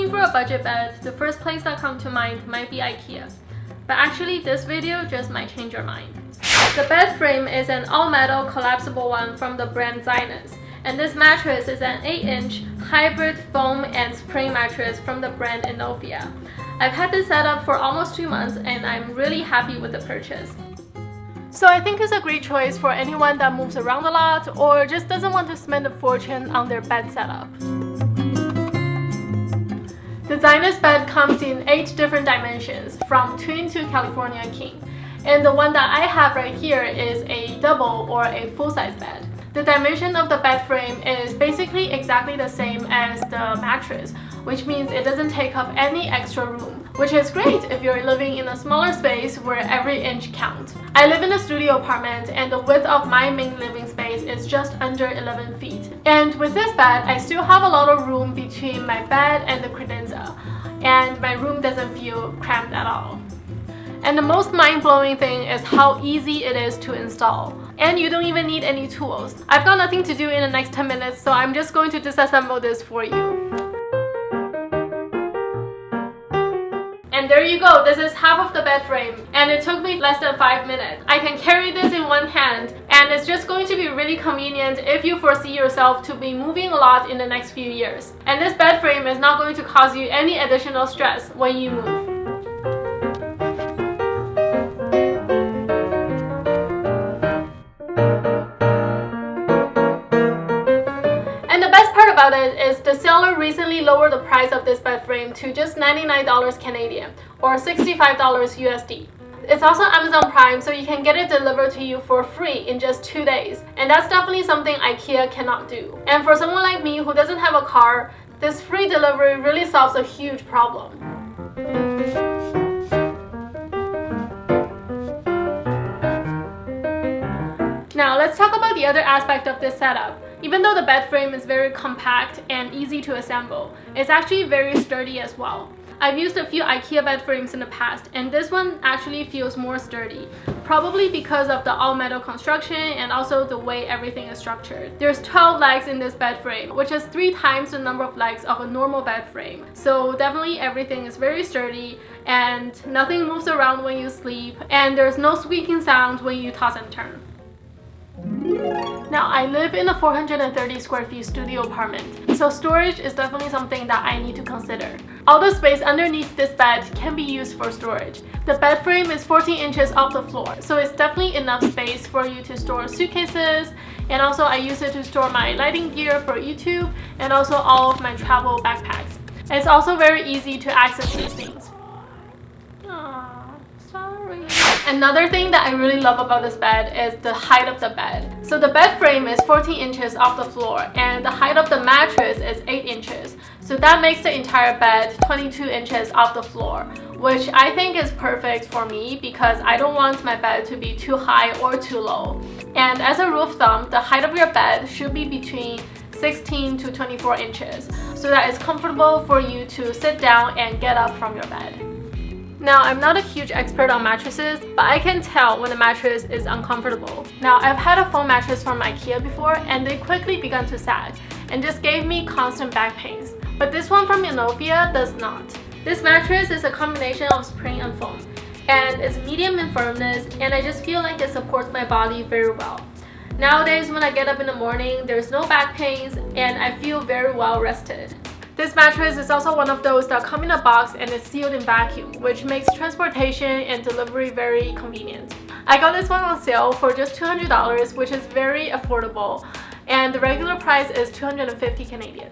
looking for a budget bed, the first place that comes to mind might be IKEA. But actually, this video just might change your mind. The bed frame is an all-metal collapsible one from the brand Zinus. And this mattress is an 8-inch hybrid foam and spring mattress from the brand Inofia. I've had this setup for almost 2 months and I'm really happy with the purchase. So I think it's a great choice for anyone that moves around a lot or just doesn't want to spend a fortune on their bed setup. The Zinus bed comes in 8 different dimensions, from twin to California king. And the one that I have right here is a double or a full-size bed. The dimension of the bed frame is basically exactly the same as the mattress, which means it doesn't take up any extra room, which is great if you're living in a smaller space where every inch counts. I live in a studio apartment and the width of my main living space is just under 11 feet. And with this bed, I still have a lot of room between my bed and the credenza, and my room doesn't feel cramped at all. And the most mind-blowing thing is how easy it is to install. And you don't even need any tools. I've got nothing to do in the next 10 minutes, so I'm just going to disassemble this for you. And there you go, this is half of the bed frame, and it took me less than 5 minutes. I can carry this in one hand, and it's just going to be really convenient if you foresee yourself to be moving a lot in the next few years. And this bed frame is not going to cause you any additional stress when you move. About it is the seller recently lowered the price of this bed frame to just $99 Canadian or $65 USD. It's also Amazon Prime, so you can get it delivered to you for free in just 2 days. And that's definitely something IKEA cannot do. And for someone like me who doesn't have a car, this free delivery really solves a huge problem. Now let's talk about the other aspect of this setup. Even though the bed frame is very compact and easy to assemble, it's actually very sturdy as well. I've used a few IKEA bed frames in the past, and this one actually feels more sturdy, probably because of the all-metal construction and also the way everything is structured. There's 12 legs in this bed frame, which is 3 times the number of legs of a normal bed frame. So definitely everything is very sturdy and nothing moves around when you sleep, and there's no squeaking sound when you toss and turn. Now, I live in a 430 square feet studio apartment, so storage is definitely something that I need to consider. All the space underneath this bed can be used for storage. The bed frame is 14 inches off the floor, so it's definitely enough space for you to store suitcases, and also I use it to store my lighting gear for YouTube and also all of my travel backpacks. It's also very easy to access these things. Another thing that I really love about this bed is the height of the bed. So the bed frame is 14 inches off the floor and the height of the mattress is 8 inches. So that makes the entire bed 22 inches off the floor, which I think is perfect for me because I don't want my bed to be too high or too low. And as a rule of thumb, the height of your bed should be between 16 to 24 inches so that it's comfortable for you to sit down and get up from your bed. Now, I'm not a huge expert on mattresses, but I can tell when a mattress is uncomfortable. Now, I've had a foam mattress from IKEA before and they quickly began to sag and just gave me constant back pains. But this one from Inofia does not. This mattress is a combination of spring and foam, and it's medium in firmness, and I just feel like it supports my body very well. Nowadays, when I get up in the morning, there's no back pains and I feel very well rested. This mattress is also one of those that come in a box and is sealed in vacuum, which makes transportation and delivery very convenient. I got this one on sale for just $200, which is very affordable, and the regular price is $250 Canadian.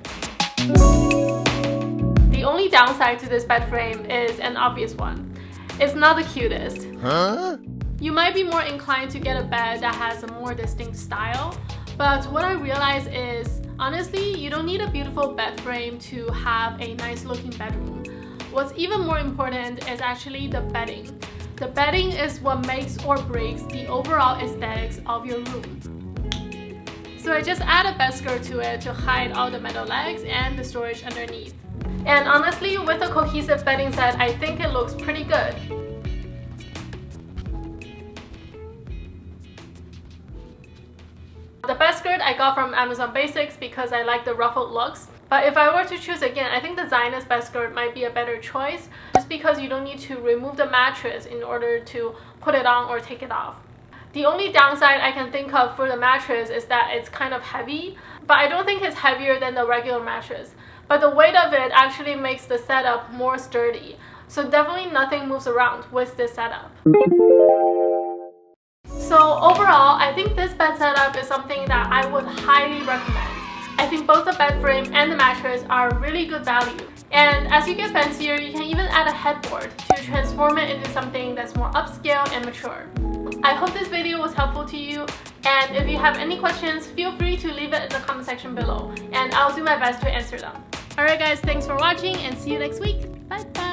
The only downside to this bed frame is an obvious one. It's not the cutest. You might be more inclined to get a bed that has a more distinct style, but what I realize is, honestly, you don't need a beautiful bed frame to have a nice looking bedroom. What's even more important is actually the bedding. The bedding is what makes or breaks the overall aesthetics of your room. So I just add a bedskirt to it to hide all the metal legs and the storage underneath. And honestly, with a cohesive bedding set, I think it looks pretty good. The bedskirt I got from Amazon Basics because I like the ruffled looks. But if I were to choose again, I think the Zinus Bedskirt might be a better choice, just because you don't need to remove the mattress in order to put it on or take it off. The only downside I can think of for the mattress is that it's kind of heavy, but I don't think it's heavier than the regular mattress. But the weight of it actually makes the setup more sturdy. So definitely nothing moves around with this setup. So overall, I think this bed setup is something that I would highly recommend. I think both the bed frame and the mattress are really good value. And as you get fancier, you can even add a headboard to transform it into something that's more upscale and mature. I hope this video was helpful to you, and if you have any questions, feel free to leave it in the comment section below, and I'll do my best to answer them. Alright guys, thanks for watching and see you next week. Bye bye!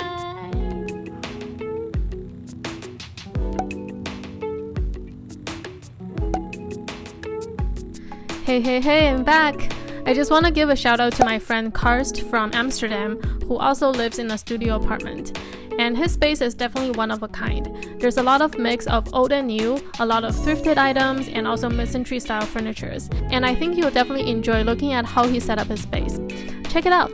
Hey, I'm back! I just want to give a shout out to my friend Karst from Amsterdam, who also lives in a studio apartment. And his space is definitely one of a kind. There's a lot of mix of old and new, a lot of thrifted items, and also mid-century style furnitures. And I think you'll definitely enjoy looking at how he set up his space. Check it out!